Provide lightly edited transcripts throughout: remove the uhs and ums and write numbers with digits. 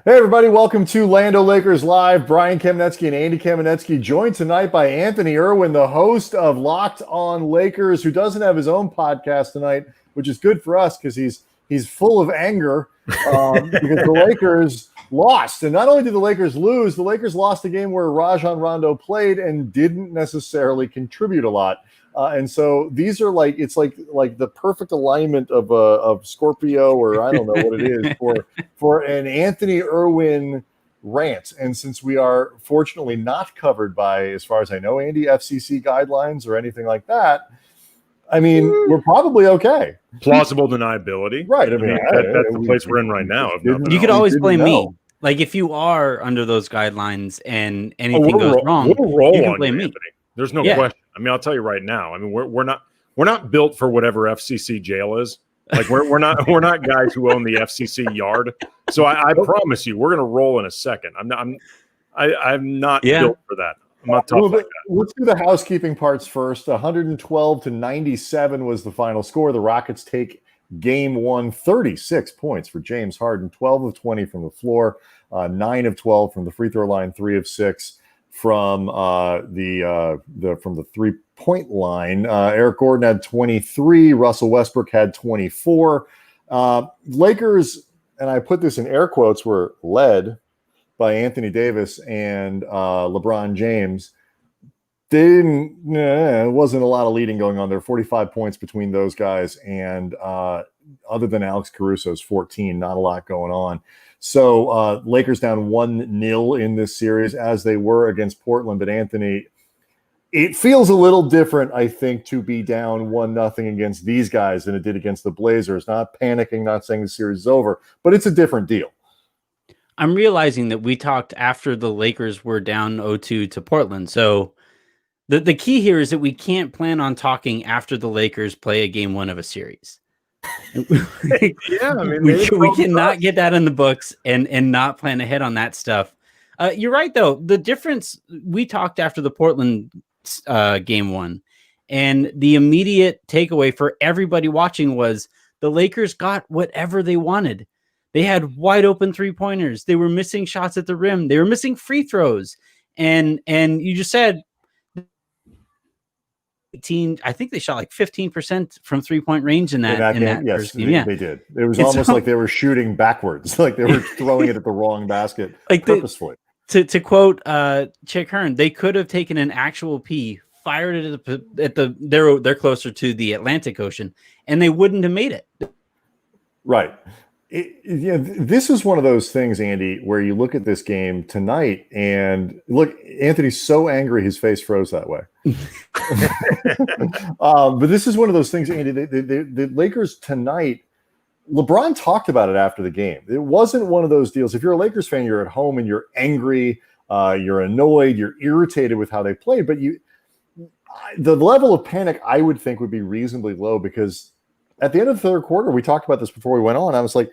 Hey, everybody. Welcome to Lando Lakers Live. Brian Kamenetzky and Andy Kamenetzky joined tonight by Anthony Irwin, the host of Locked On Lakers, who doesn't have his own podcast tonight, which is good for us because he's full of anger because the Lakers lost. And not only did the Lakers lose, the Lakers lost a game where Rajon Rondo played and didn't necessarily contribute a lot. And so these are it's like the perfect alignment of Scorpio, or I don't know what it is for an Anthony Irwin rant. And since we are fortunately not covered by, as far as I know, Andy, FCC guidelines or anything like that, I mean, we're probably okay. Plausible deniability, right? I mean, that's the place we're in right now. You could always blame me. Like if you are under those guidelines and anything goes wrong, you can blame me. There's no question. I mean, I'll tell you right now. I mean, we're not built for whatever FCC jail is. Like we're not guys who own the FCC yard. So I promise you, we're gonna roll in a second. I'm not built for that. I'm not tough like that. Let's do the housekeeping parts first. 112-97 was the final score. The Rockets take Game 1, 36 points for James Harden, 12 of 20 from the floor, 9 of 12 from the free throw line, 3 of 6 from the 3-point line. Eric Gordon had 23. Russell Westbrook had 24. Lakers, and I put this in air quotes, were led by Anthony Davis and LeBron James. It wasn't a lot of leading going on there. 45 points between those guys, and other than Alex Caruso's 14, not a lot going on. So Lakers down 1-0 in this series, as they were against Portland. But Anthony, it feels a little different, I think, to be down 1-0 against these guys than it did against the Blazers. Not panicking, not saying the series is over, but it's a different deal. I'm realizing that we talked after the Lakers were down 0-2 to Portland. So the key here is that we can't plan on talking after the Lakers play a game 1 of a series. Yeah, I mean, we cannot get that in the books and not plan ahead on that stuff. You're right, though. The difference, we talked after the Portland game 1, and the immediate takeaway for everybody watching was the Lakers got whatever they wanted. They had wide open 3-pointers. They were missing shots at the rim. They were missing free throws. And you just said, I think they shot like 15% from 3-point range in that yes, first game. They did. It was almost like they were shooting backwards, like they were throwing it at the wrong basket, like purposefully. To quote Chick Hearn, they could have taken an actual pea, fired it at they're closer to the Atlantic Ocean, and they wouldn't have made it. Right. This is one of those things, Andy, where you look at this game tonight and look, Anthony's so angry his face froze that way. But this is one of those things, Andy, the Lakers tonight, LeBron talked about it after the game. It wasn't one of those deals. If you're a Lakers fan, you're at home and you're angry, you're annoyed, you're irritated with how they played, but the level of panic I would think would be reasonably low, because at the end of the third quarter, we talked about this before we went on. I was like,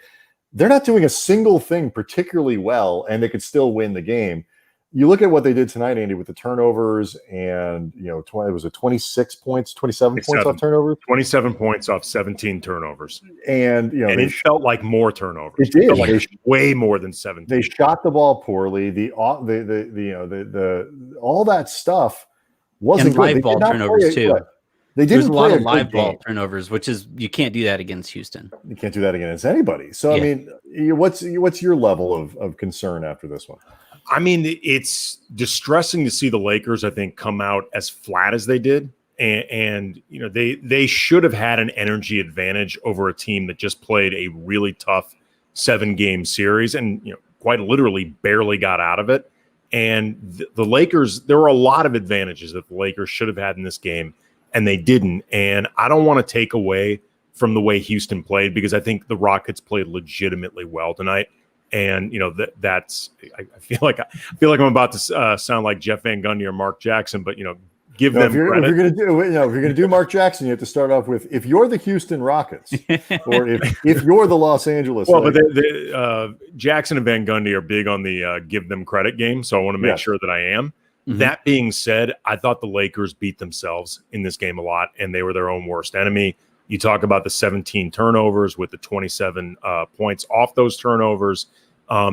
they're not doing a single thing particularly well, and they could still win the game. You look at what they did tonight, Andy, with the turnovers, and it was 27 points off turnovers. 27 points off 17 turnovers, and it felt like more turnovers. It did. It felt like way more than 17. They shot the ball poorly. The all that stuff wasn't and live ball turnovers too. They didn't. There's a lot of live ball turnovers, which is, you can't do that against Houston. You can't do that against anybody. So, yeah. I mean, what's your level of concern after this one? I mean, it's distressing to see the Lakers, I think, come out as flat as they did. And they should have had an energy advantage over a team that just played a really tough 7-game series and, quite literally barely got out of it. And the Lakers, there were a lot of advantages that the Lakers should have had in this game, and they didn't. And I don't want to take away from the way Houston played, because I think the Rockets played legitimately well tonight. And that's I feel like I'm about to sound like Jeff Van Gundy or Mark Jackson, but give them credit. If you're gonna do Mark Jackson, you have to start off with, if you're the Houston Rockets, or if you're the Los Angeles. Well, but Jackson and Van Gundy are big on the give them credit game, so I want to make sure that I am. Mm-hmm. That being said, I thought the Lakers beat themselves in this game a lot, and they were their own worst enemy. You talk about the 17 turnovers with the 27 points off those turnovers.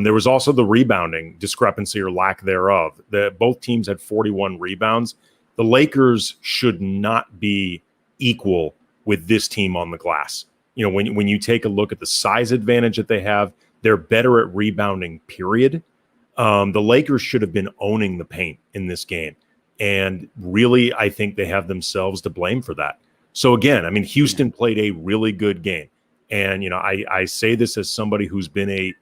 There was also the rebounding discrepancy or lack thereof. Both teams had 41 rebounds. The Lakers should not be equal with this team on the glass. When you take a look at the size advantage that they have, they're better at rebounding, period. The Lakers should have been owning the paint in this game. And really, I think they have themselves to blame for that. So again, I mean, Houston played a really good game. And, I say this as somebody who's been a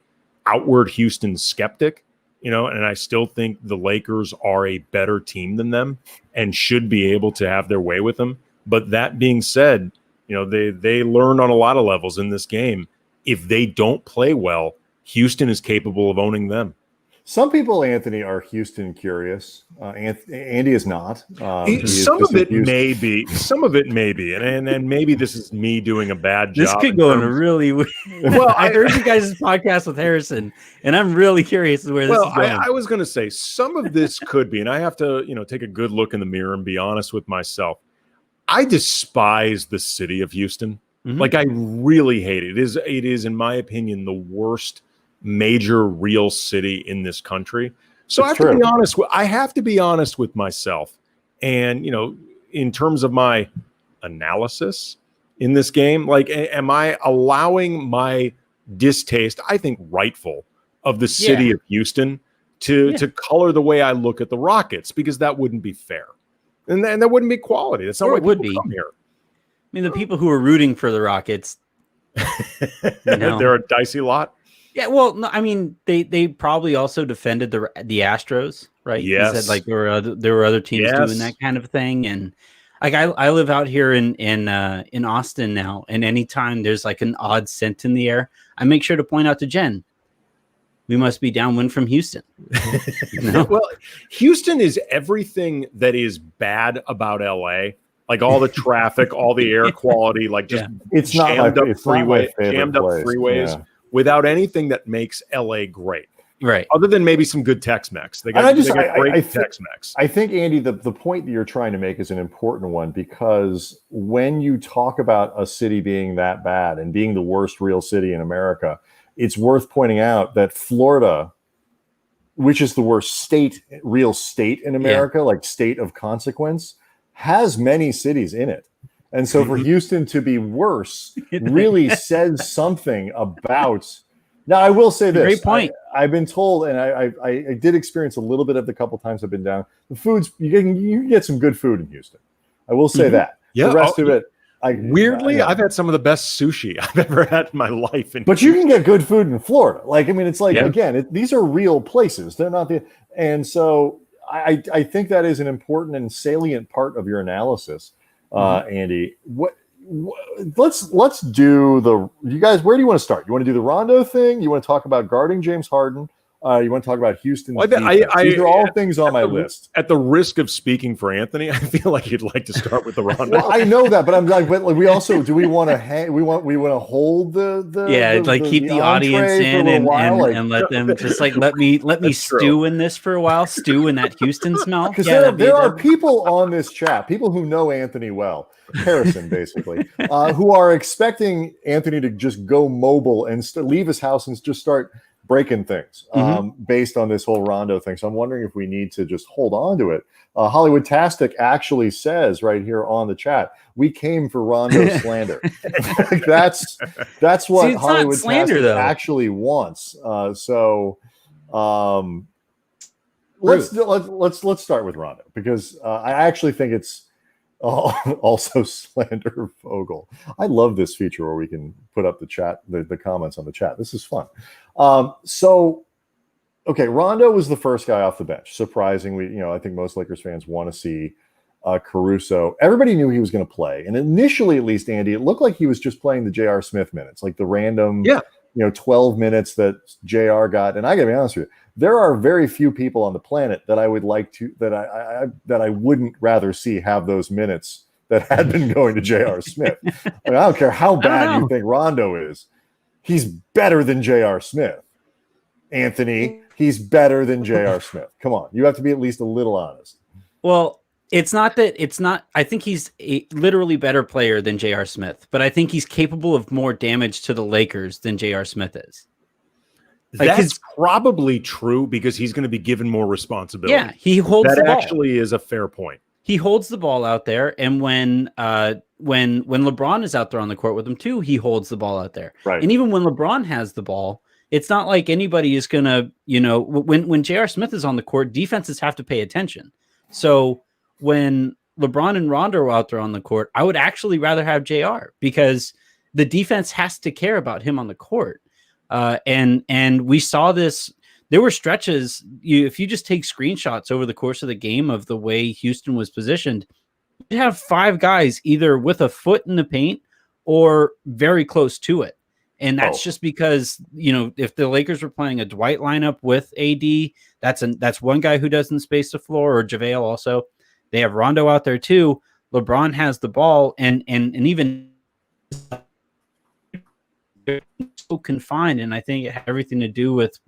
outward Houston skeptic, and I still think the Lakers are a better team than them and should be able to have their way with them. But that being said, they learned on a lot of levels in this game. If they don't play well, Houston is capable of owning them. Some people, Anthony, are Houston curious. Andy is not. Some of it may be. Some of it may be. And maybe this is me doing a bad job. This could go in a really weird. Well, I heard you guys' podcast with Harrison, and I'm really curious where this is going. I was going to say some of this could be, and I have to, take a good look in the mirror and be honest with myself. I despise the city of Houston. Mm-hmm. Like, I really hate it. It is, in my opinion, the worst major real city in this country. So I have to be honest with myself. And, in terms of my analysis in this game, like, am I allowing my distaste, I think rightful, of the city of Houston to color the way I look at the Rockets? Because that wouldn't be fair. And that wouldn't be quality. That's not what would be here. I mean, the people who are rooting for the Rockets, they're a dicey lot. Yeah, well, no, I mean, they probably also defended the Astros, right? Yes, you said, like, there were other teams doing that kind of thing, and like I live out here in Austin now, and anytime there's like an odd scent in the air, I make sure to point out to Jen, we must be downwind from Houston. Well, Houston is everything that is bad about LA. Like all the traffic, all the air quality, like just it's jammed not up freeways, Yeah. without anything that makes LA great. Right. Other than maybe some good Tex-Mex. They got great Tex-Mex. I think, Andy, the point that you're trying to make is an important one, because when you talk about a city being that bad and being the worst real city in America, it's worth pointing out that Florida, which is the worst real state in America, like state of consequence, has many cities in it. And so for Houston to be worse really says something about. Now, I will say this. Great point. I've been told, and I did experience a little bit of the couple times I've been down. The food's, you can get some good food in Houston. I will say that. Yeah. The rest of it, weirdly, I've had some of the best sushi I've ever had in my life. But you can get good food in Florida. Like, I mean, it's like, again, these are real places. They're not and so I think that is an important and salient part of your analysis, Andy. Let's do you guys, where do you want to start? You want to do the Rondo thing? You want to talk about guarding James Harden? You want to talk about Houston? These are all things on my list. At the risk of speaking for Anthony, I feel like you'd like to start with the Rondo. Well, I know that, but I'm like, but we also do we want to we want to hold keep the audience in and let them just like let me stew in this for a while, stew in that Houston smell. Because there are people on this chat, people who know Anthony well, Harrison basically, who are expecting Anthony to just go mobile and leave his house and just start breaking things based on this whole Rondo thing. So I'm wondering if we need to just hold on to it. Hollywood-tastic actually says right here on the chat, we came for Rondo slander. That's what Hollywood-tastic actually wants. Let's start with Rondo, because I actually think it's also slander Vogel. I love this feature where we can put up the chat, the comments on the chat. This is fun. Rondo was the first guy off the bench. Surprisingly, I think most Lakers fans want to see Caruso. Everybody knew he was going to play, and initially, at least, Andy, it looked like he was just playing the J.R. Smith minutes, like the random, 12 minutes that J.R. got. And I got to be honest with you, there are very few people on the planet that I would like to that I wouldn't rather see have those minutes that had been going to J.R. Smith. I don't care how bad you think Rondo is. He's better than J.R. Smith. Anthony, he's better than J.R. Smith. Come on. You have to be at least a little honest. Well, I think he's a literally better player than J.R. Smith, but I think he's capable of more damage to the Lakers than J.R. Smith is. That's probably true because he's going to be given more responsibility. Yeah, he holds the ball. That actually is a fair point. He holds the ball out there, and when LeBron is out there on the court with him too, he holds the ball out there. Right. And even when LeBron has the ball, it's not like anybody is gonna, when J.R. Smith is on the court, defenses have to pay attention. So when LeBron and Rondo are out there on the court, I would actually rather have JR because the defense has to care about him on the court. And we saw this. There were stretches. If you just take screenshots over the course of the game of the way Houston was positioned, you have 5 guys either with a foot in the paint or very close to it. And that's just because, if the Lakers were playing a Dwight lineup with AD, that's one guy who doesn't space the floor, or JaVale also. They have Rondo out there too. LeBron has the ball, and even so confined, and I think it had everything to do with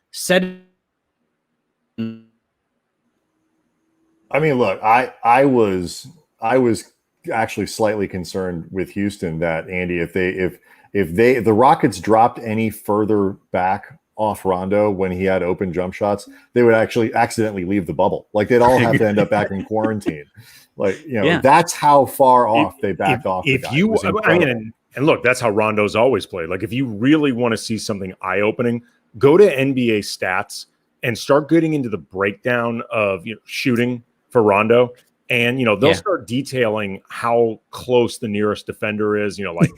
setting. I mean, look, I was actually slightly concerned with Houston that, Andy, if the Rockets dropped any further back off Rondo when he had open jump shots, they would actually accidentally leave the bubble. Like they'd all have to end up back in quarantine. Like, that's how far off they backed off. And look, that's how Rondo's always played. Like if you really want to see something eye-opening, go to NBA stats and start getting into the breakdown of shooting for Rondo. And, they'll start detailing how close the nearest defender is, like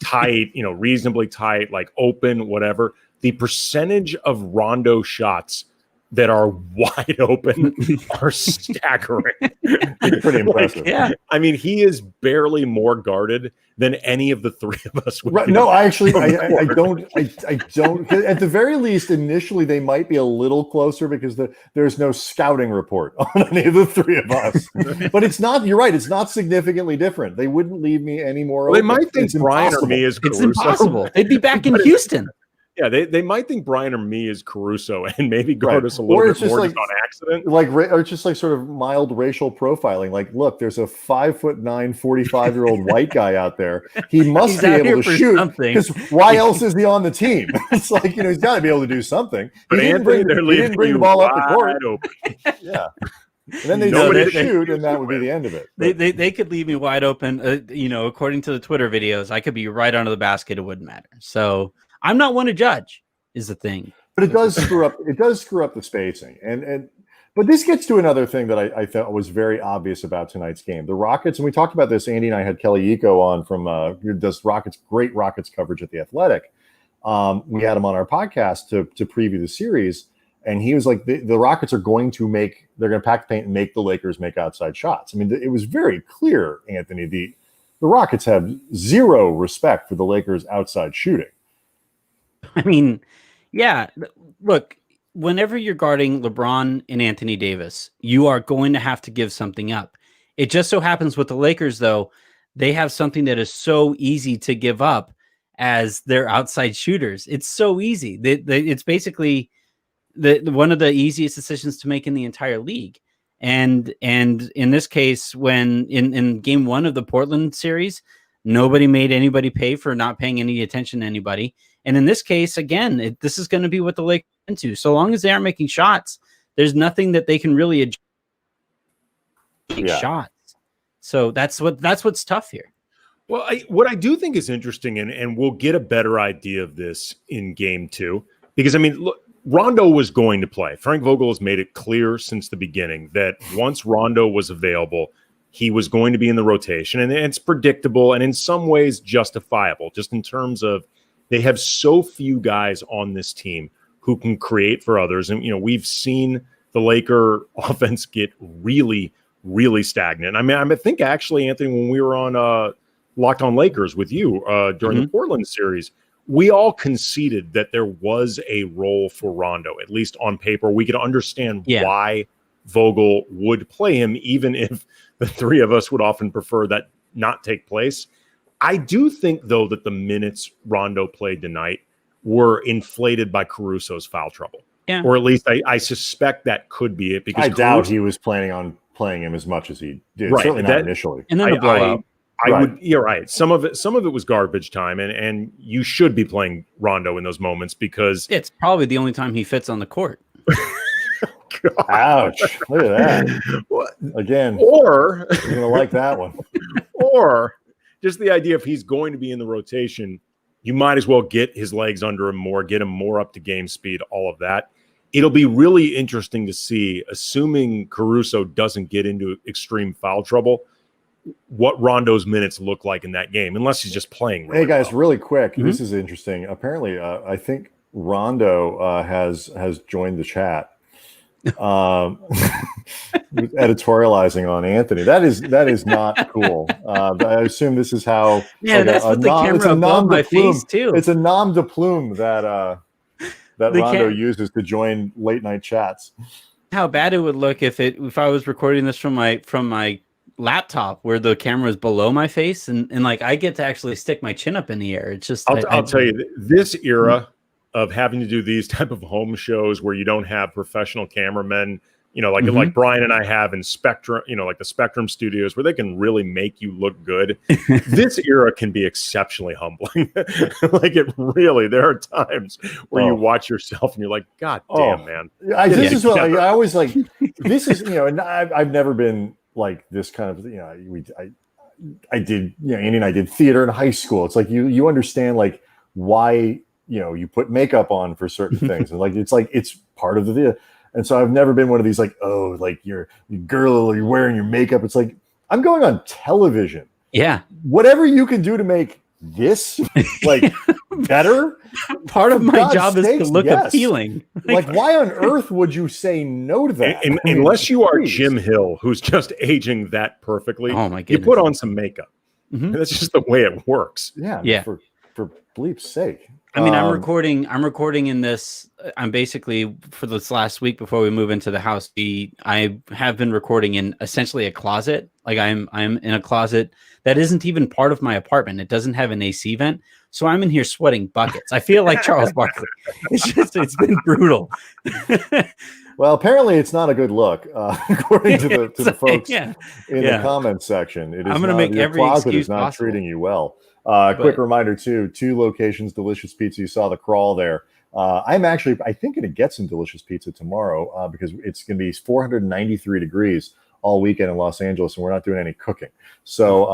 tight, reasonably tight, like open, whatever. The percentage of Rondo shots that are wide open are staggering. Pretty impressive. I mean, he is barely more guarded than any of the 3 of us would. Right. No, I don't. At the very least, initially they might be a little closer because there's no scouting report on any of the 3 of us. But it's not. You're right. It's not significantly different. They wouldn't leave me any more. They might think Brian or me is Caruso. It's impossible. They'd be back in Houston. Yeah, they might think Brian or me is Caruso and maybe guard us a little bit more just on accident. Or just like sort of mild racial profiling. Like, look, there's a 5'9", 45-year-old white guy out there. He must be able to shoot because why else is he on the team? It's like, he's got to be able to do something. But he didn't bring the ball up the court. Yeah. And then they shoot, and that would be the end of it. They could leave me wide open. According to the Twitter videos, I could be right under the basket. It wouldn't matter. So I'm not one to judge, is the thing. But it does screw up. It does screw up the spacing, but this gets to another thing that I thought was very obvious about tonight's game. The Rockets, and we talked about this. Andy and I had Kelly Iko on from who does great Rockets coverage at The Athletic. We had him on our podcast to preview the series, and he was like, the Rockets are going to they're going to pack the paint and make the Lakers make outside shots. I mean, it was very clear, Anthony. The Rockets have zero respect for the Lakers' outside shooting. I mean, yeah, look, whenever you're guarding LeBron and Anthony Davis, you are going to have to give something up. It just so happens with the Lakers, though, they have something that is so easy to give up as their outside shooters. It's so easy. It's basically one of the easiest decisions to make in the entire league. And in this case, when in game 1 of the Portland series, nobody made anybody pay for not paying any attention to anybody. And in this case, again, this is going to be what the Lakers are into. So long as they aren't making shots, there's nothing that they can really adjust. Shots. So that's what's tough here. Well, what I do think is interesting, and we'll get a better idea of this in game 2, because I mean, look, Rondo was going to play. Frank Vogel has made it clear since the beginning that once Rondo was available, he was going to be in the rotation, and it's predictable and in some ways justifiable, just in terms of they have so few guys on this team who can create for others. And, we've seen the Laker offense get really, really stagnant. I mean, I think actually, Anthony, when we were on Locked On Lakers with you during the Portland series, we all conceded that there was a role for Rondo, at least on paper. We could understand why Vogel would play him, even if the 3 of us would often prefer that not take place. I do think, though, that the minutes Rondo played tonight were inflated by Caruso's foul trouble. Yeah. Or at least I suspect that could be it. Because I doubt he was planning on playing him as much as he did. Right. Certainly not initially. And then the blowout. You're right. Some of it was garbage time, and you should be playing Rondo in those moments because it's probably the only time he fits on the court. Ouch! Look at that. Again, or you're gonna like that one. Or just the idea if he's going to be in the rotation, you might as well get his legs under him more, get him more up to game speed, all of that. It'll be really interesting to see, assuming Caruso doesn't get into extreme foul trouble, what Rondo's minutes look like in that game, unless he's just playing really Hey, guys, well. really quick. Mm-hmm. This is interesting. Apparently, I think Rondo has joined the chat. Editorializing on Anthony. That is not cool. I assume this is how. Yeah, that's what the camera above my face too. It's a nom de plume that Rondo uses to join late night chats. How bad it would look if I was recording this from my laptop where the camera is below my face and like I get to actually stick my chin up in the air. It's just I'll tell you, this era of having to do these type of home shows where you don't have professional cameramen, like Brian and I have in Spectrum, like the Spectrum studios where they can really make you look good. This era can be exceptionally humbling. There are times where you watch yourself and you're like, God damn, man. I always like, this is, and I've never been like this kind of, I did, Andy and I did theater in high school. It's like, you understand like why, you put makeup on for certain things. And it's part of the theater. And so I've never been one of these like, oh, like you're girl, you're wearing your makeup. It's like, I'm going on television. Yeah. Whatever you can do to make this like better. Part of my job is to look appealing. Like, why on earth would you say no to that? Unless you are Jim Hill, who's just aging that perfectly. Oh my goodness. You put on some makeup. Mm-hmm. That's just the way it works. Yeah. For bleep's sake. I mean, I'm recording in this. I'm basically for this last week before we move into the house. I have been recording in essentially a closet. Like I'm in a closet that isn't even part of my apartment. It doesn't have an AC vent, so I'm in here sweating buckets. I feel like Charles Barkley. It's been brutal. Well, apparently it's not a good look, according to the folks in the comments section. It is I'm going to make every closet excuse is not possible. treating you well. Quick reminder too, 2 locations, Delicious Pizza. You saw the crawl there. I'm actually, I think, going to get some Delicious Pizza tomorrow because it's going to be 493 degrees all weekend in Los Angeles, and we're not doing any cooking. So,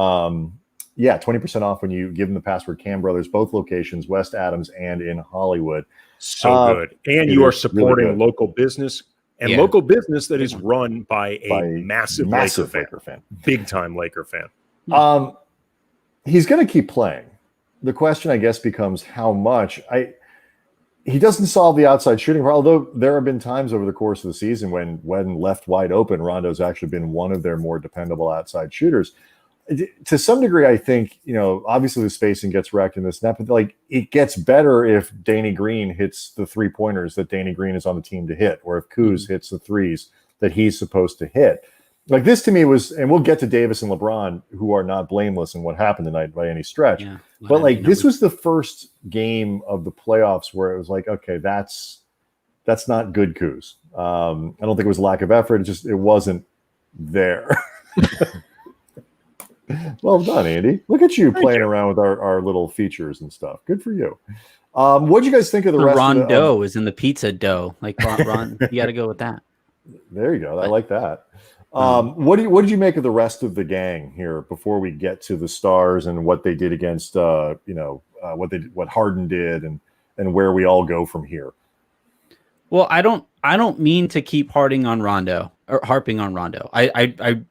20% off when you give them the password Cam Brothers, both locations, West Adams and in Hollywood. So good. And you are supporting really local business and local business that is run by a massive Laker fan. Big time Laker fan. He's going to keep playing. The question, I guess, becomes how much. He doesn't solve the outside shooting problem, although there have been times over the course of the season when left wide open, Rondo's actually been one of their more dependable outside shooters. To some degree, I think, obviously the spacing gets wrecked in this snap, but like it gets better if Danny Green hits the 3-pointers that Danny Green is on the team to hit, or if Kuz hits the threes that he's supposed to hit. Like this to me was, and we'll get to Davis and LeBron, who are not blameless in what happened tonight by any stretch. Yeah, but like this was the first game of the playoffs where it was like, okay, that's not good Kuz. I don't think it was a lack of effort. It wasn't there. Well done, Andy. Look at you playing around with our little features and stuff. Good for you. What did you guys think of the rest Rondo of the is in the pizza dough. Like Ron, you got to go with that. There you go. I like that. What did you make of the rest of the gang here before we get to the stars and what they did against what Harden did and where we all go from here? Well, I don't mean to keep harping on Rondo. I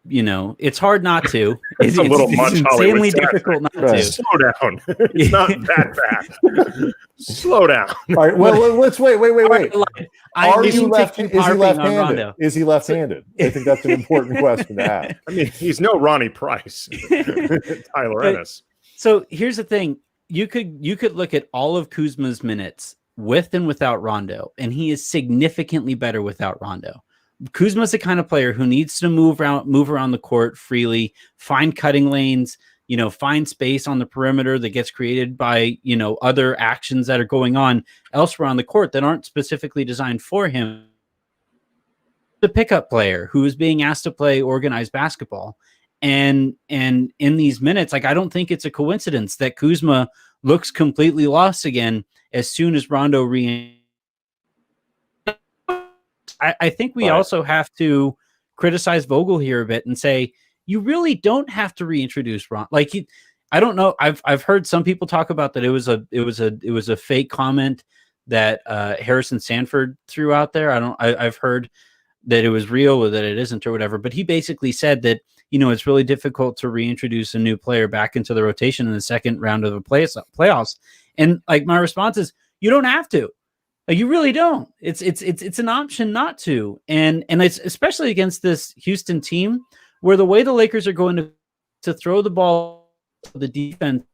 it's hard not to. It's a little much. Insanely difficult not to. Slow down. It's not that bad. Slow down. All right. Well, let's wait. Is he left-handed? Is he left-handed? I think that's an important question to ask. I mean, he's no Ronnie Price, Tyler Ennis. So here's the thing: you could look at all of Kuzma's minutes with and without Rondo, and he is significantly better without Rondo. Kuzma's the kind of player who needs to move around the court freely, find cutting lanes, find space on the perimeter that gets created by, other actions that are going on elsewhere on the court that aren't specifically designed for him. The pickup player who is being asked to play organized basketball. And in these minutes, like, I don't think it's a coincidence that Kuzma looks completely lost again as soon as Rondo I think we also have to criticize Vogel here a bit and say, you really don't have to reintroduce Ron. Like, I don't know. I've heard some people talk about that it was a fake comment that Harrison Sanford threw out there. I've heard that it was real or that it isn't or whatever. But he basically said that, it's really difficult to reintroduce a new player back into the rotation in the second round of the playoffs. And like, my response is, you don't have to. Like, you really don't. It's an option not to. And it's especially against this Houston team where the way the Lakers are going to throw the ball to the defense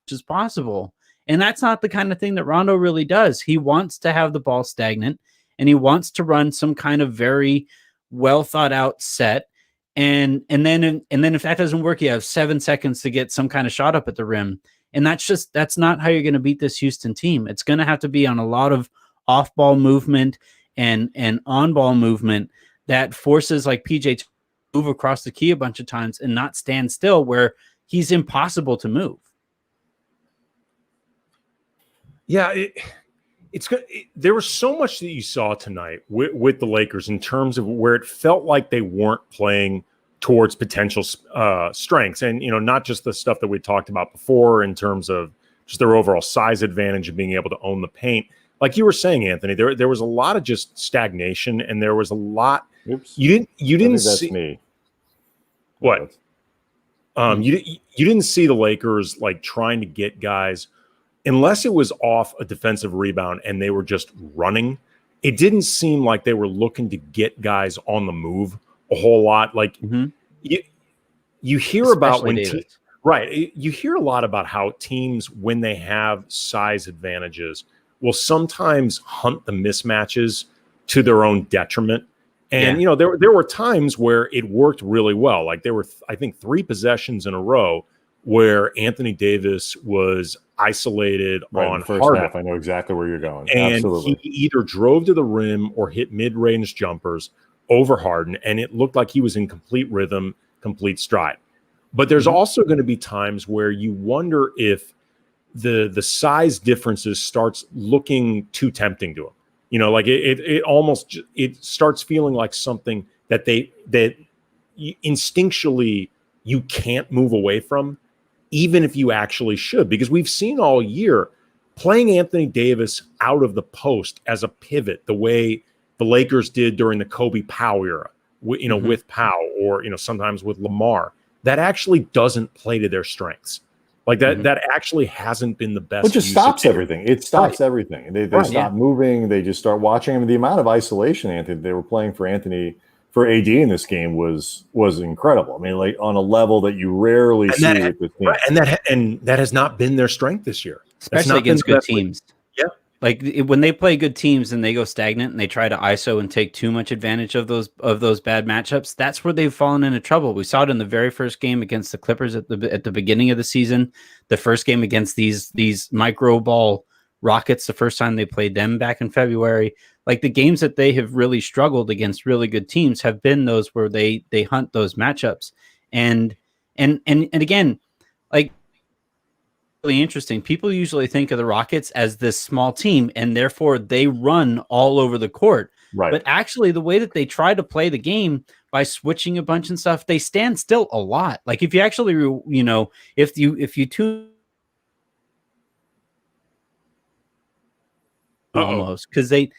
is possible. And that's not the kind of thing that Rondo really does. He wants to have the ball stagnant and he wants to run some kind of very well thought out set. And then if that doesn't work, you have 7 seconds to get some kind of shot up at the rim. And that's not how you're going to beat this Houston team. It's going to have to be on a lot of off ball movement and on ball movement that forces like PJ to move across the key a bunch of times and not stand still where he's impossible to move. Yeah, it's good. There was so much that you saw tonight with the Lakers in terms of where it felt like they weren't playing towards potential strengths, and not just the stuff that we talked about before in terms of just their overall size advantage and being able to own the paint. Like you were saying, Anthony, there was a lot of just stagnation, and there was a lot. Oops. You didn't that's see me. What? You didn't see the Lakers like trying to get guys unless it was off a defensive rebound and they were just running. It didn't seem like they were looking to get guys on the move a whole lot. Like you hear especially about when right. You hear a lot about how teams, when they have size advantages, will sometimes hunt the mismatches to their own detriment. And there were times where it worked really well. Like there were, I think, 3 possessions in a row where Anthony Davis was isolated on the first Harden. half. I know exactly where you're going. And Absolutely. He either drove to the rim or hit mid-range jumpers over Harden, and it looked like he was in complete rhythm, complete stride. But there's also going to be times where you wonder if the size differences starts looking too tempting to him. Like it almost starts feeling like something that instinctually you can't move away from, even if you actually should, because we've seen all year playing Anthony Davis out of the post as a pivot, the way the Lakers did during the Kobe Powell era, with Powell or, sometimes with Lamar, that actually doesn't play to their strengths. Like that actually hasn't been the best. It just stops everything. It stops everything. They stop moving. They just start watching. I mean, the amount of isolation they were playing for AD in this game was incredible. I mean, like on a level that you rarely see with this team. Right. And that has not been their strength this year, especially against good teams. Yeah. Like when they play good teams and they go stagnant and they try to ISO and take too much advantage of those bad matchups, that's where they've fallen into trouble. We saw it in the very first game against the Clippers at the beginning of the season, the first game against these micro ball Rockets, the first time they played them back in February. Like the games that they have really struggled against really good teams have been those where they hunt those matchups. And again, like, really interesting. People usually think of the Rockets as this small team and therefore they run all over the court. Right. But actually the way that they try to play the game by switching a bunch and stuff, they stand still a lot. Like if you actually, if you tune almost, because they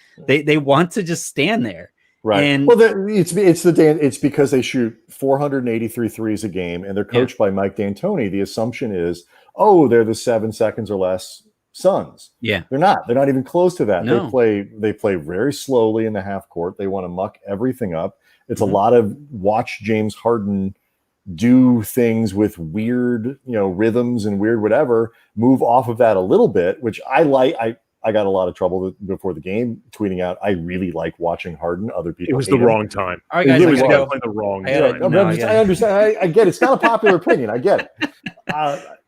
want to just stand there. Right. And it's because they shoot 483 threes a game and they're coached by Mike D'Antoni. The assumption is, they're the 7 seconds or less Suns. Yeah. They're not even close to that. No. They play very slowly in the half court. They want to muck everything up. It's a lot of watch James Harden do things with weird, rhythms and weird whatever, move off of that a little bit, which I like. I got a lot of trouble before the game tweeting out, I really like watching Harden. Other people, it was the wrong time. All right, guys, it was definitely the wrong time. I understand. I get it. It's not a popular opinion. I get it.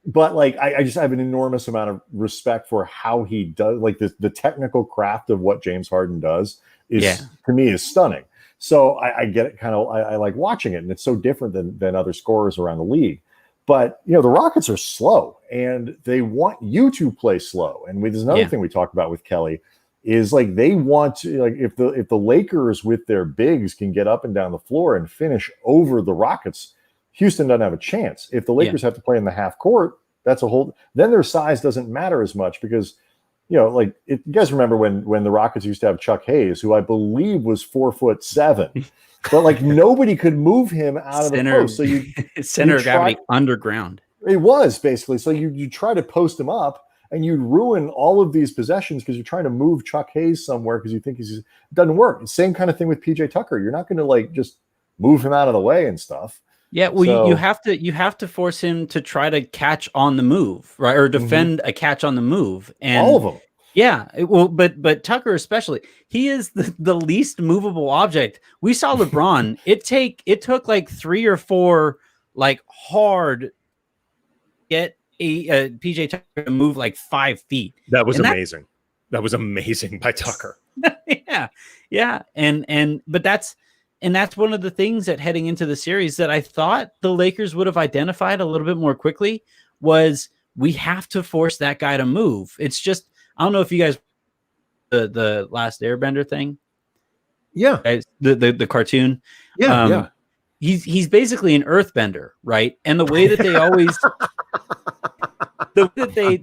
But like, I just have an enormous amount of respect for how he does, like the technical craft of what James Harden does is to me is stunning. So I get it. I like watching it, and it's so different than other scorers around the league. But the Rockets are slow, and they want you to play slow. And there's another thing we talked about with Kelly is like they want to, like, if the Lakers with their bigs can get up and down the floor and finish over the Rockets, Houston doesn't have a chance. If the Lakers have to play in the half court, that's a whole. Then their size doesn't matter as much because, you guys remember when the Rockets used to have Chuck Hayes, who I believe was 4'7", but like nobody could move him out of the post. So you center of gravity underground. It was basically so you try to post him up and you ruin all of these possessions because you're trying to move Chuck Hayes somewhere because you think it doesn't work. Same kind of thing with PJ Tucker. You're not going to like just move him out of the way and stuff. Yeah, well, you have to force him to try to catch on the move, right, or defend a catch on the move, and all of them. Yeah, well, but Tucker especially, he is the least movable object. We saw LeBron. It took like 3 or 4 like hard get a PJ Tucker to move like 5 feet. That was amazing. That was amazing by Tucker. yeah, but that's one of the things that heading into the series that I thought the Lakers would have identified a little bit more quickly was we have to force that guy to move. It's just. I don't know if you guys the Last Airbender thing. Yeah. The cartoon. Yeah. He's basically an earthbender, right? And the way that they always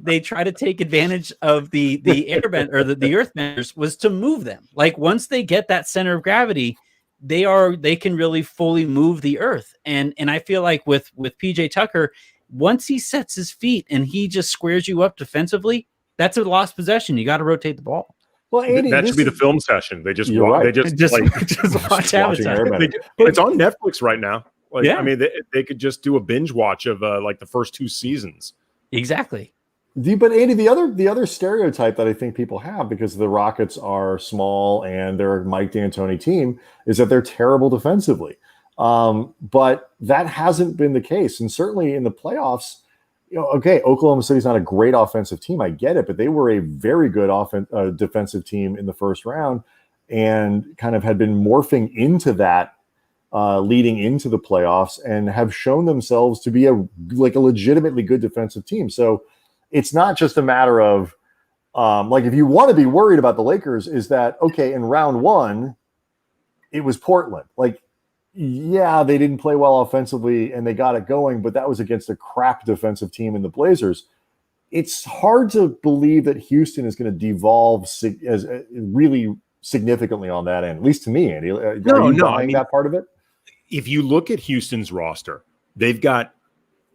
they try to take advantage of the airbend or the earthbenders was to move them. Like once they get that center of gravity, they can really fully move the earth. And I feel like with PJ Tucker, once he sets his feet and he just squares you up defensively, that's a lost possession. You got to rotate the ball. Well, Andy, that should be the film session. They just right. they just watch Avatar. It's on Netflix right now. Like, I mean, they could just do a binge watch of like the first 2 seasons. Exactly. But Andy, the other stereotype that I think people have because the Rockets are small and they're a Mike D'Antoni team is that they're terrible defensively. But that hasn't been the case, and certainly in the playoffs. Oklahoma City's not a great offensive team. I get it, but they were a very good defensive team in the first round and kind of had been morphing into that leading into the playoffs and have shown themselves to be a legitimately good defensive team. So it's not just a matter of if you want to be worried about the Lakers is that, in round 1, it was Portland. Yeah, they didn't play well offensively and they got it going, but that was against a crap defensive team in the Blazers. It's hard to believe that Houston is going to devolve as really significantly on that end, at least to me, Andy. Are you buying that part of it? If you look at Houston's roster, they've got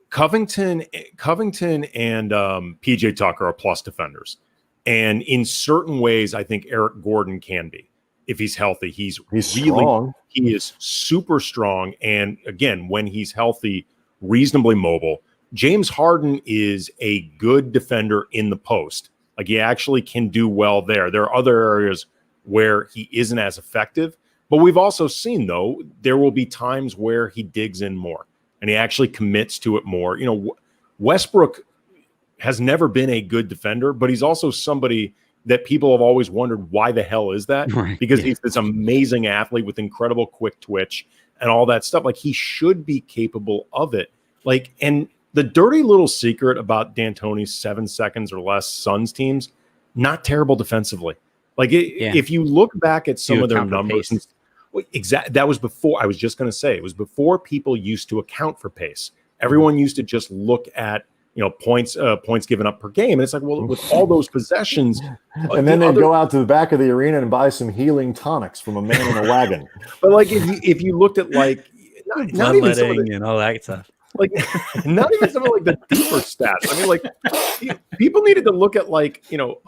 Covington and PJ Tucker are plus defenders. And in certain ways, I think Eric Gordon can be. If he's healthy, he's really strong. He is super strong. And again, when he's healthy, reasonably mobile. James Harden is a good defender in the post. Like he actually can do well there. There are other areas where he isn't as effective. But we've also seen, though, there will be times where he digs in more and he actually commits to it more. Westbrook has never been a good defender, but he's also somebody that people have always wondered why the hell is that? Right. Because he's this amazing athlete with incredible quick twitch and all that stuff. Like he should be capable of it. And the dirty little secret about D'Antoni's 7 seconds or less Suns teams, not terrible defensively. If you look back at some of their numbers, that was before. I was just going to say it was before people used to account for pace. Everyone used to just look at points given up per game. And it's like, well, with all those possessions. And then they'd go out to the back of the arena and buy some healing tonics from a man in a wagon. But if you looked at not even and all that stuff. Not even some of the deeper stats. I mean, people needed to look at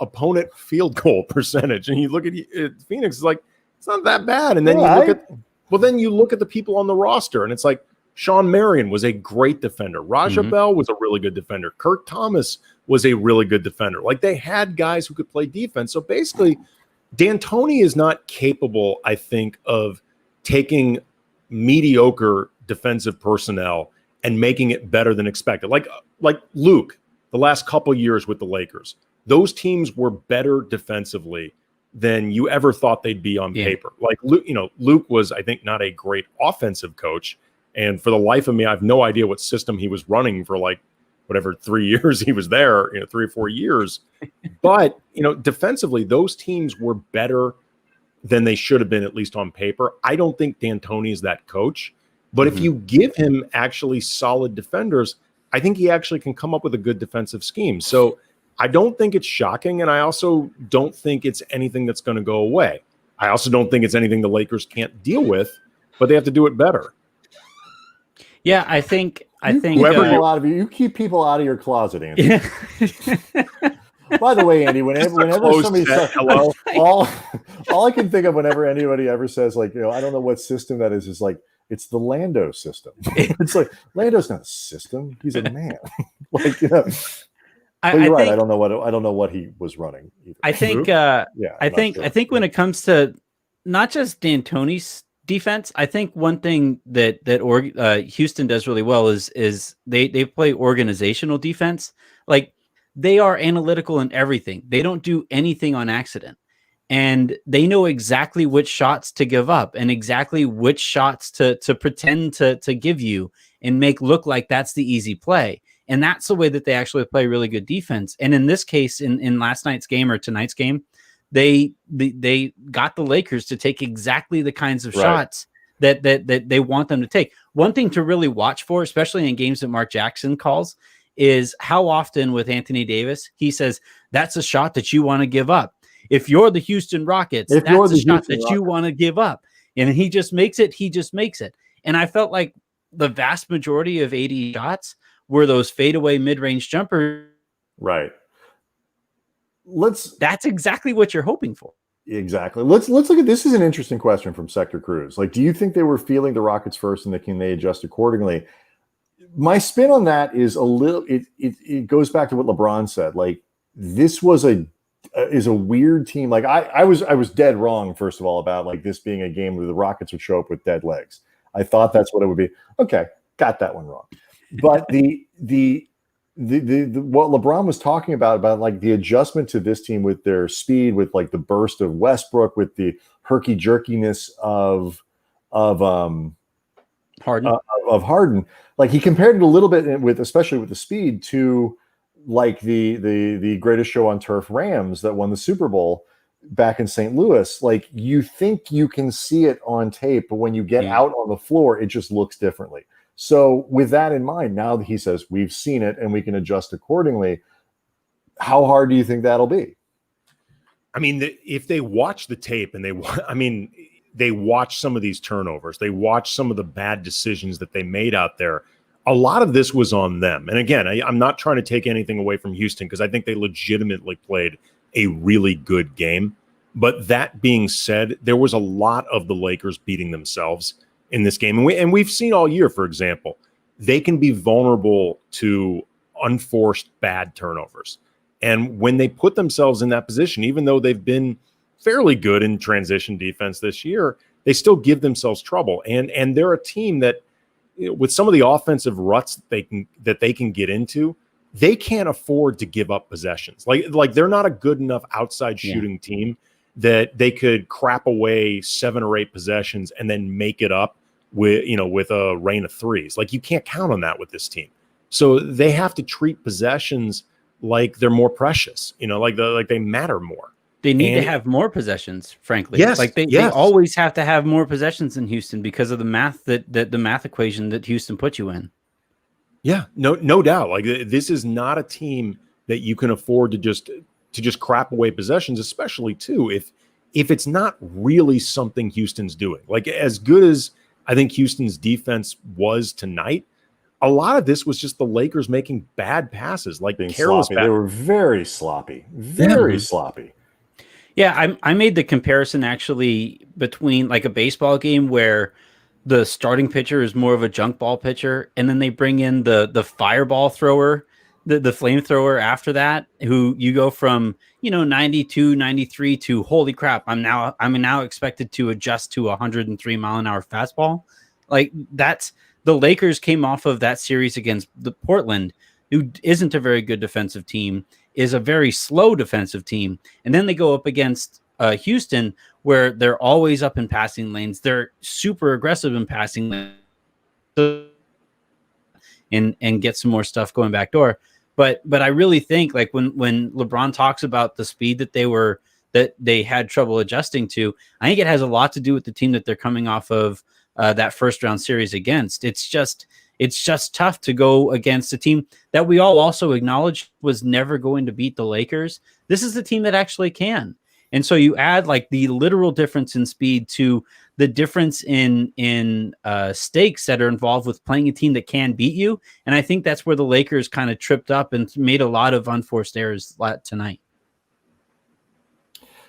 opponent field goal percentage. And you look at Phoenix, it's not that bad. And then you look at the people on the roster and it's like, Sean Marion was a great defender. Raja Bell was a really good defender. Kurt Thomas was a really good defender. They had guys who could play defense. So basically, D'Antoni is not capable, I think, of taking mediocre defensive personnel and making it better than expected. Like Luke, the last couple years with the Lakers, those teams were better defensively than you ever thought they'd be on paper. Like Luke was, I think, not a great offensive coach. And for the life of me, I have no idea what system he was running for like whatever 3 years he was there, 3 or 4 years. But, defensively, those teams were better than they should have been, at least on paper. I don't think D'Antoni is that coach. But if you give him actually solid defenders, I think he actually can come up with a good defensive scheme. So I don't think it's shocking, and I also don't think it's anything that's going to go away. I also don't think it's anything the Lakers can't deal with, but they have to do it better. Yeah, I think whoever you keep people out of your closet, Andy. By the way, Andy, whenever somebody says hello, all I can think of whenever anybody ever says like, I don't know what system that is like, it's the Lando system. It's like Lando's not a system; he's a man. Like, you're right. I don't know what he was running either. I think, I think when it comes to not just D'Antoni's defense, I think one thing that Houston does really well is they play organizational defense. Like, they are analytical in everything. They don't do anything on accident. And they know exactly which shots to give up and exactly which shots to pretend to give you and make look like that's the easy play. And that's the way that they actually play really good defense. And in this case, in last night's game or tonight's game, they got the Lakers to take exactly the kinds of shots that they want them to take. One thing to really watch for, especially in games that Mark Jackson calls, is how often with Anthony Davis, he says, that's a shot that you want to give up. If you're the Houston Rockets, that's a shot that you want to give up. And he just makes it. And I felt like the vast majority of 80 shots were those fadeaway mid-range jumpers. Right. That's exactly what you're hoping for. Exactly. Let's look at this. Is an interesting question from Sector Cruz. Like, do you think they were feeling the Rockets first and can they adjust accordingly? My spin on that is a little. It goes back to what LeBron said. Like, this was a weird team. Like, I was dead wrong, first of all, about like this being a game where the Rockets would show up with dead legs. I thought that's what it would be. Okay, got that one wrong. But the what LeBron was talking about like the adjustment to this team with their speed, with like the burst of Westbrook, with the herky jerkiness of Harden. Of Harden, like he compared it a little bit with, especially with the speed, to like the greatest show on turf Rams that won the Super Bowl back in St. Louis. Like, you think you can see it on tape, but when you get out on the floor, it just looks differently. So with that in mind, now that he says we've seen it and we can adjust accordingly, how hard do you think that'll be? I mean, if they watch the tape and they watch some of these turnovers, they watch some of the bad decisions that they made out there, a lot of this was on them. And again, I'm not trying to take anything away from Houston because I think they legitimately played a really good game. But that being said, there was a lot of the Lakers beating themselves in this game. And we've seen all year, for example, they can be vulnerable to unforced bad turnovers. And when they put themselves in that position, even though they've been fairly good in transition defense this year, they still give themselves trouble. And they're a team that, with some of the offensive ruts that they can get into, they can't afford to give up possessions. Like they're not a good enough outside shooting team that they could crap away 7 or 8 possessions and then make it up with a rain of threes. Like, you can't count on that with this team. So they have to treat possessions like they're more precious, like they matter more. They need to have more possessions, frankly. Yes, like they always have to have more possessions in Houston because of the math that the math equation that Houston put you in. Yeah, no doubt. Like, this is not a team that you can afford to just crap away possessions, especially too if it's not really something Houston's doing. Like, as good as I think Houston's defense was tonight, a lot of this was just the Lakers making bad passes, like careless passes. They were very sloppy, very sloppy. Yeah, I made the comparison actually between like a baseball game where the starting pitcher is more of a junk ball pitcher, and then they bring in the fireball thrower, the flamethrower after that, who you go from 92, 93 to holy crap, I'm now expected to adjust to 103 mile an hour fastball. Like, that's the Lakers came off of that series against the Portland, who isn't a very good defensive team, is a very slow defensive team, and then they go up against Houston, where they're always up in passing lanes. They're super aggressive in passing lanes and get some more stuff going back door. But I really think like when LeBron talks about the speed that they had trouble adjusting to, I think it has a lot to do with the team that they're coming off of that first round series against. It's just tough to go against a team that we all also acknowledge was never going to beat the Lakers. This is the team that actually can. And so you add like the literal difference in speed to the difference in stakes that are involved with playing a team that can beat you. And I think that's where the Lakers kind of tripped up and made a lot of unforced errors tonight.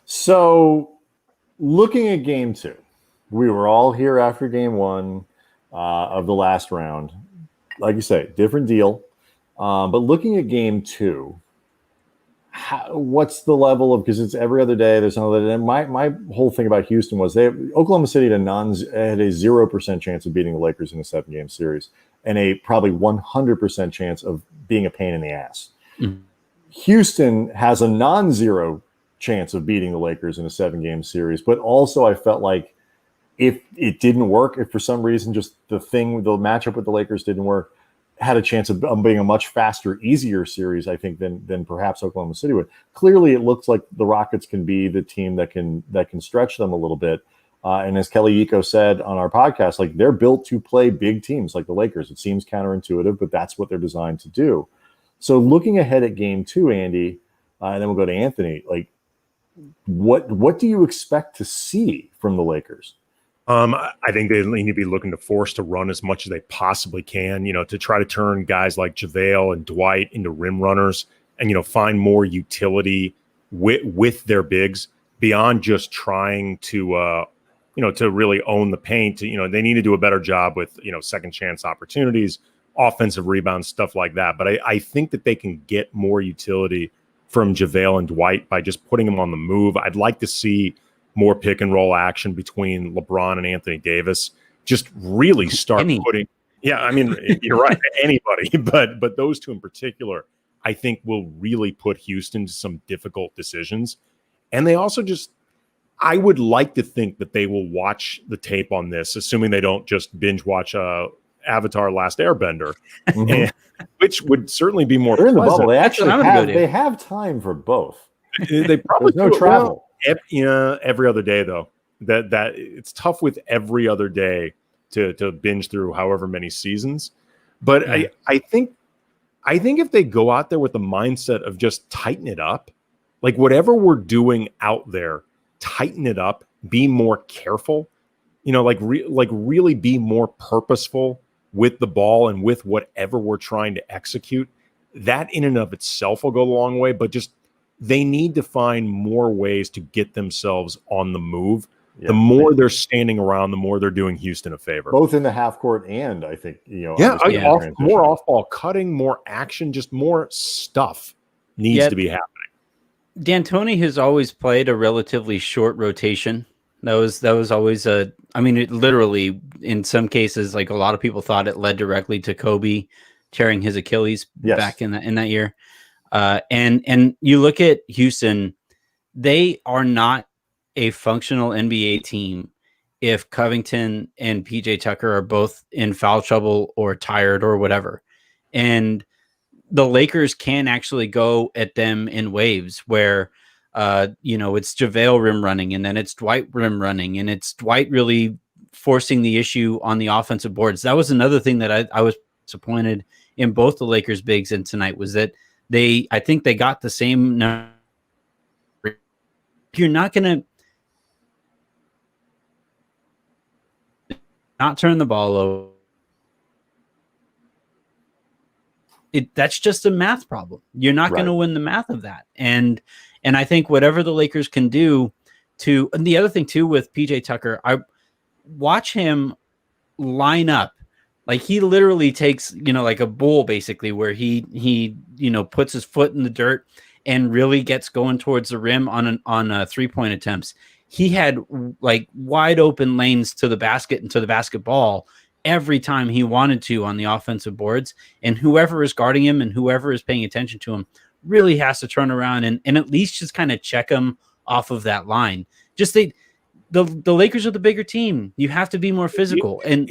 So looking at game 2, we were all here after game 1 of the last round. Like you say, different deal. But looking at game 2, what's the level of, because it's every other day, there's another day. My whole thing about Houston was Oklahoma City had a 0% chance of beating the Lakers in a 7-game series and a probably 100% chance of being a pain in the ass. Mm-hmm. Houston has a non-zero chance of beating the Lakers in a 7-game series, but also I felt like if it didn't work, if for some reason just the matchup with the Lakers didn't work, had a chance of being a much faster, easier series, I think, than perhaps Oklahoma City would. Clearly, it looks like the Rockets can be the team that can stretch them a little bit. And as Kelly Iko said on our podcast, like they're built to play big teams like the Lakers. It seems counterintuitive, but that's what they're designed to do. So looking ahead at game 2, Andy, and then we'll go to Anthony. Like, what do you expect to see from the Lakers? I think they need to be looking to force to run as much as they possibly can, to try to turn guys like JaVale and Dwight into rim runners and, find more utility with their bigs beyond just trying to, to really own the paint. They need to do a better job with, second chance opportunities, offensive rebounds, stuff like that. But I think that they can get more utility from JaVale and Dwight by just putting them on the move. I'd like to see more pick and roll action between LeBron and Anthony Davis. Just really start putting. Yeah, I mean, you're right. Anybody, but those two in particular, I think will really put Houston to some difficult decisions. And they also I would like to think that they will watch the tape on this, assuming they don't just binge watch Avatar: Last Airbender, which would certainly be more. They're in the bubble. They actually have time for both. They probably no travel. Well, every other day though. That it's tough with every other day to binge through however many seasons. But yeah. I think if they go out there with the mindset of just tighten it up, like whatever we're doing out there, tighten it up, be more careful, really be more purposeful with the ball and with whatever we're trying to execute. That in and of itself will go a long way, but just they need to find more ways to get themselves on the move. Yeah. The more they're standing around, the more they're doing Houston a favor. Both in the half court and I think, more off ball cutting, more action, just more stuff needs to be happening. D'Antoni has always played a relatively short rotation. That was always it literally in some cases, like a lot of people thought it led directly to Kobe tearing his Achilles back in that year. And you look at Houston, they are not a functional NBA team if Covington and PJ Tucker are both in foul trouble or tired or whatever. And the Lakers can actually go at them in waves where, it's JaVale rim running and then it's Dwight rim running and it's Dwight really forcing the issue on the offensive boards. That was another thing that I was disappointed in both the Lakers bigs and tonight was that I think they got the same number. You're not going to not turn the ball over. That's just a math problem. You're not going to win the math of that. And I think whatever the Lakers can do and the other thing too with PJ Tucker, I watch him line up. Like he literally takes, like a bull basically where he puts his foot in the dirt and really gets going towards the rim on 3-point attempts. He had like wide open lanes to the basket and to the basketball every time he wanted to on the offensive boards. And whoever is guarding him and whoever is paying attention to him really has to turn around and at least just kind of check him off of that line. Just the Lakers are the bigger team. You have to be more physical. And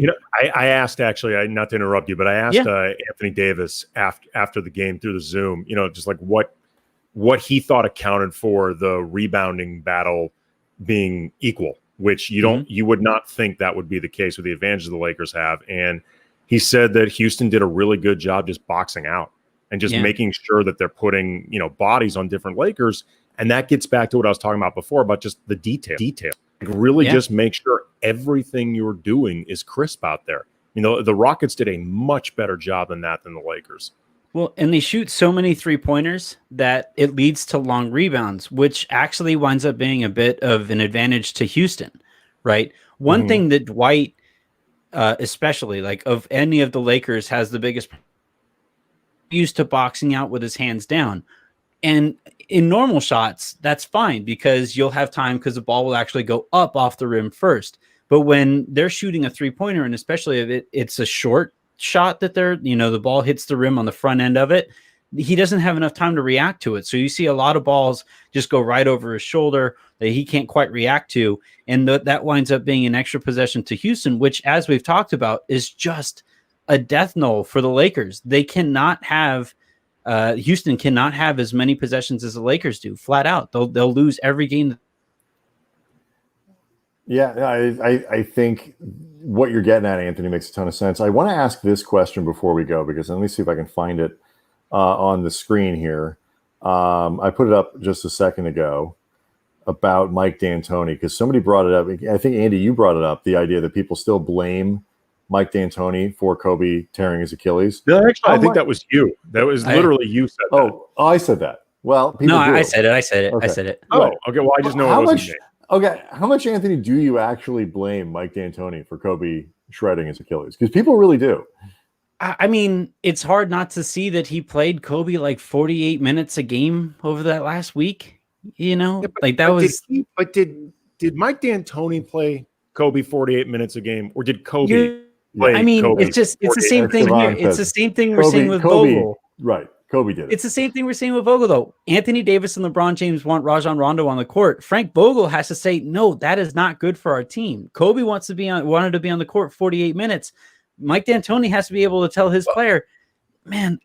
I asked, actually, not to interrupt you, but I asked Anthony Davis after the game through the Zoom, just like what he thought accounted for the rebounding battle being equal, which you would not think that would be the case with the advantages the Lakers have. And he said that Houston did a really good job just boxing out and just making sure that they're putting, bodies on different Lakers. And that gets back to what I was talking about before about just the detail. Really just make sure everything you're doing is crisp out there. The Rockets did a much better job than that than the Lakers. Well, and they shoot so many three-pointers that it leads to long rebounds, which actually winds up being a bit of an advantage to Houston, right? One thing that Dwight, especially, like of any of the Lakers, has the biggest used to boxing out with his hands down. And in normal shots, that's fine because you'll have time because the ball will actually go up off the rim first. But when they're shooting a three-pointer, and especially if it's a short shot that the ball hits the rim on the front end of it, he doesn't have enough time to react to it. So you see a lot of balls just go right over his shoulder that he can't quite react to. And that winds up being an extra possession to Houston, which, as we've talked about, is just a death knell for the Lakers. They cannot have Houston cannot have as many possessions as the Lakers do. Flat out, they'll lose every game. Yeah, I think what you're getting at, Anthony, makes a ton of sense. I want to ask this question before we go, because let me see if I can find it on the screen here. I put it up just a second ago about Mike D'Antoni, because somebody brought it up. I think, Andy, you brought it up, the idea that people still blame Mike D'Antoni for Kobe tearing his Achilles. No, actually, I think that was you. That was literally you said that. Oh, I said that. Well, people do. I said it. Okay. I said it. Oh, okay. Well, I just know it wasn't me. Okay, how much, Anthony, do you actually blame Mike D'Antoni for Kobe shredding his Achilles? Because people really do. I mean, it's hard not to see that he played Kobe like 48 minutes a game over that last week. Did Mike D'Antoni play Kobe 48 minutes a game, or did Kobe play? I mean, Kobe it's the same thing here. It's the same thing we're seeing with Kobe, Vogel. Right. Kobe did it. It's the same thing we're seeing with Vogel, though. Anthony Davis and LeBron James want Rajon Rondo on the court. Frank Vogel has to say, no, that is not good for our team. Kobe wanted to be on the court 48 minutes. Mike D'Antoni has to be able to tell his player, man,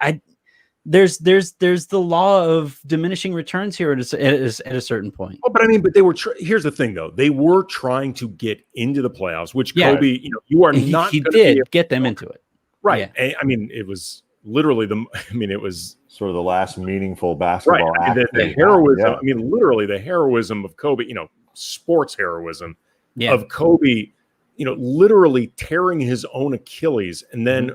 there's the law of diminishing returns here at a certain point. Oh, but they were. Here's the thing, though. They were trying to get into the playoffs, which Kobe, you are not. He did get them into it, right? Yeah. I mean, it was literally it was sort of the last meaningful basketball act. The heroism. Yeah. I mean, literally the heroism of Kobe. Sports heroism of Kobe. Literally tearing his own Achilles and then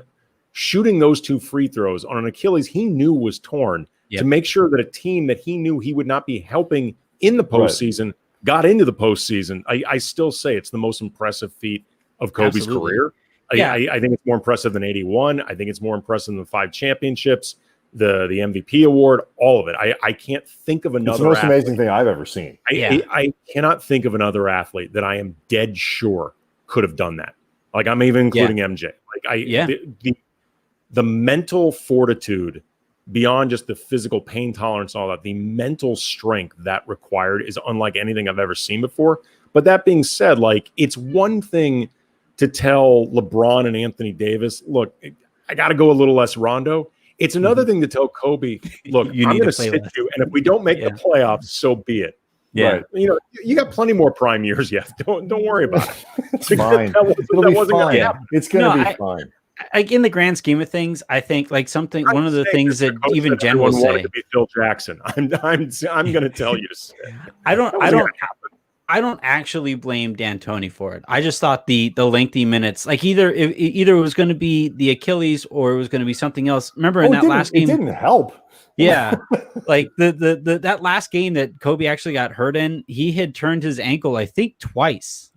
shooting those two free throws on an Achilles he knew was torn to make sure that a team that he knew he would not be helping in the postseason got into the postseason. I still say it's the most impressive feat of Kobe's career. I think it's more impressive than 81. I think it's more impressive than 5 championships, the MVP award, all of it. I can't think of another. It's the most amazing thing I've ever seen. I cannot think of another athlete that I am dead sure could have done that. Like, I'm even including MJ. The mental fortitude beyond just the physical pain tolerance, all that, the mental strength that required is unlike anything I've ever seen before. But that being said, it's one thing to tell LeBron and Anthony Davis, look, I got to go a little less Rondo. It's another thing to tell Kobe, look, I'm going to sit you, and if we don't make the playoffs, so be it. Yeah, right. You got plenty more prime years yet. Don't worry about it. It's fine. It'll be fine. It's going to be fine. Like, in the grand scheme of things, I think one of the things that even Jen will say to be Phil Jackson. I'm going to tell you to say. I don't actually blame D'Antoni for it. I just thought the lengthy minutes, like either it was going to be the Achilles or it was going to be something else. Remember in that last game, it didn't help. Yeah, like that last game that Kobe actually got hurt in, he had turned his ankle, I think, twice.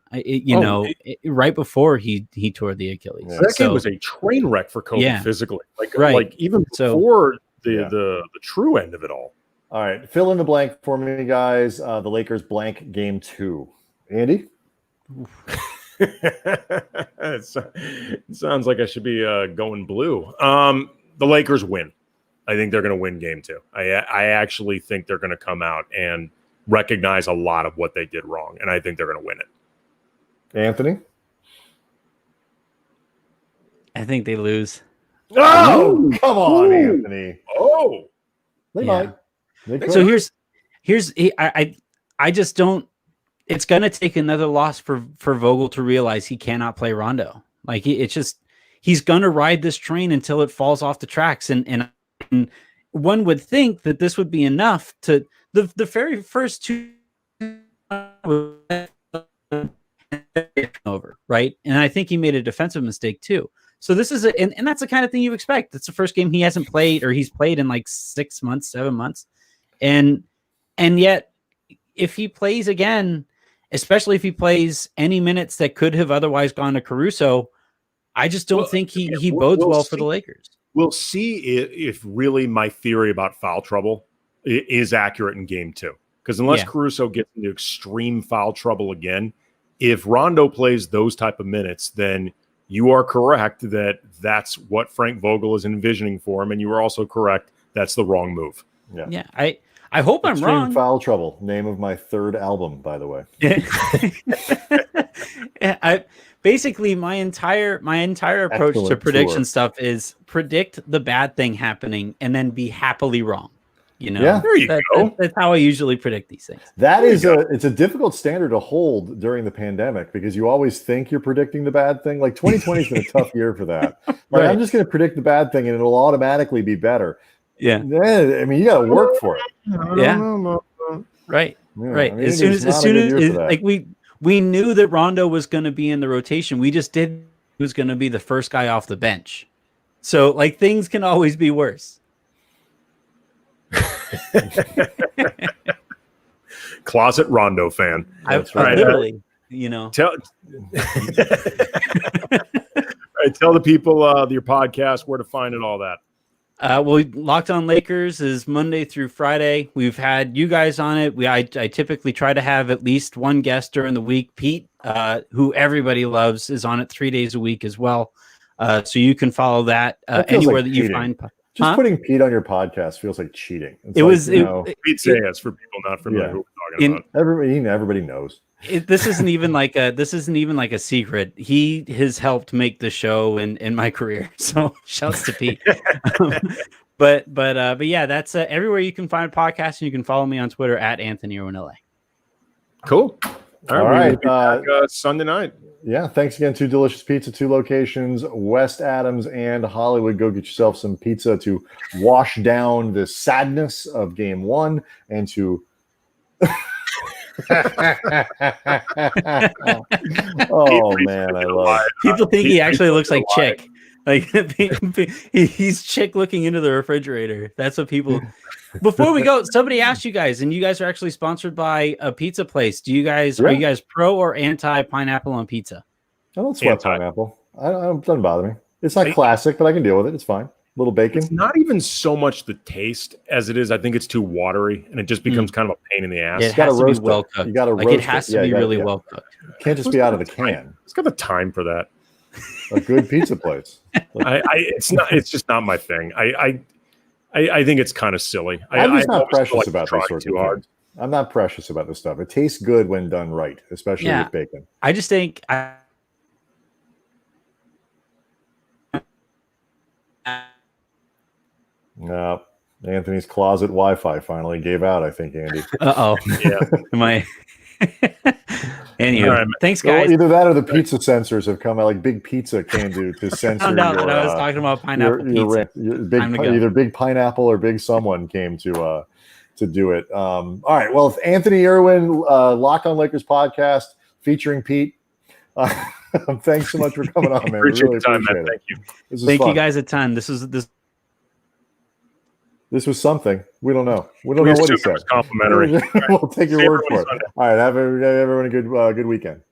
Right before he tore the Achilles. Yeah. That game was a train wreck for Kobe physically. Like even before the true end of it all. All right, fill in the blank for me, guys. The Lakers blank game 2. Andy? It sounds like I should be going blue. The Lakers win. I think they're going to win game 2. I actually think they're going to come out and recognize a lot of what they did wrong, and I think they're going to win it. Anthony? I think they lose. Oh, come on, Anthony. Oh, They Yeah. might. So I just don't. It's going to take another loss for Vogel to realize he cannot play Rondo. Like he's going to ride this train until it falls off the tracks. And one would think that this would be enough to the very first two over, right? And I think he made a defensive mistake too. So this is and that's the kind of thing you expect. It's the first game he hasn't played, or he's played in like 6 months, 7 months. And yet if he plays again, especially if he plays any minutes that could have otherwise gone to Caruso, I just don't think he bodes well for the Lakers. We'll see if really my theory about foul trouble is accurate in game 2. Because unless Caruso gets into extreme foul trouble again, if Rondo plays those type of minutes, then you are correct that that's what Frank Vogel is envisioning for him. And you are also correct that's the wrong move. Yeah. I hope I'm wrong. Foul Trouble, name of my 3rd album, by the way. Basically my entire approach to prediction stuff is predict the bad thing happening and then be happily wrong. You know, Yeah. There you go. That's how I usually predict these things. It's a difficult standard to hold during the pandemic because you always think you're predicting the bad thing. Like 2020 has been a tough year for that. Like, Right. I'm just going to predict the bad thing and it'll automatically be better. Yeah. I mean, you got to work for it. Yeah. Right. Yeah, Right. I mean, As soon it's not a good year for that. like we knew that Rondo was going to be in the rotation. We just did. He was going to be the first guy off the bench. So like things can always be worse. Closet Rondo fan. That's I right. literally, you know. Tell the people your podcast, where to find it, all that. Well, Locked On Lakers is Monday through Friday. We've had you guys on it. I typically try to have at least one guest during the week. Pete, who everybody loves, is on it 3 days a week as well. So you can follow that anywhere like that you cheating. find. Just putting Pete on your podcast feels like cheating. It's It like, was Pete Sayas, for people not familiar who we're talking about. everybody knows. This isn't even like a secret. He has helped make the show in my career. So shouts to Pete. But yeah, that's everywhere you can find a podcast, and you can follow me on Twitter at Anthony Irwin LA. Cool. All right. We'll be back, Sunday night. Yeah, thanks again to Delicious Pizza, 2 locations, West Adams and Hollywood. Go get yourself some pizza to wash down the sadness of game 1 and to oh man, I love it. People think he actually looks like Chick. Like he's Chick looking into the refrigerator. That's what people. Before we go, somebody asked you guys, and you guys are actually sponsored by a pizza place. Are you guys pro or anti pineapple on pizza? I don't sweat pineapple. It doesn't bother me. It's not classic, but I can deal with it. It's fine. Little bacon. It's not even so much the taste as it is. I think it's too watery, and it just becomes kind of a pain in the ass. Yeah, it has to be well cooked. You got to roast it. Has to be really well cooked. It can't just be out of the can. It's got the time for that. A good pizza place. It's just not my thing. I think it's kind of silly. I'm just not precious about this sort of too hard. I'm not precious about this stuff. It tastes good when done right, especially with bacon. I just think No, Anthony's closet Wi-Fi finally gave out. I think, Andy. Uh-oh. Yeah. Am I? Anyway, Right, thanks, guys. Well, either that or the pizza sensors have come out. Like Big Pizza came to censor. Found out that I was talking about pineapple pizza. Either Big Pineapple or Big Someone came to do it. All right. Well, if Anthony Irwin, Locked On Lakers podcast featuring Pete. Thanks so much for coming on, man. Appreciate Really the time, appreciate man. it. Thank you. Thank you guys a ton. This was something. We don't know. We don't know what he said. It was complimentary. We'll take your word for it. All right. Have everyone a good weekend.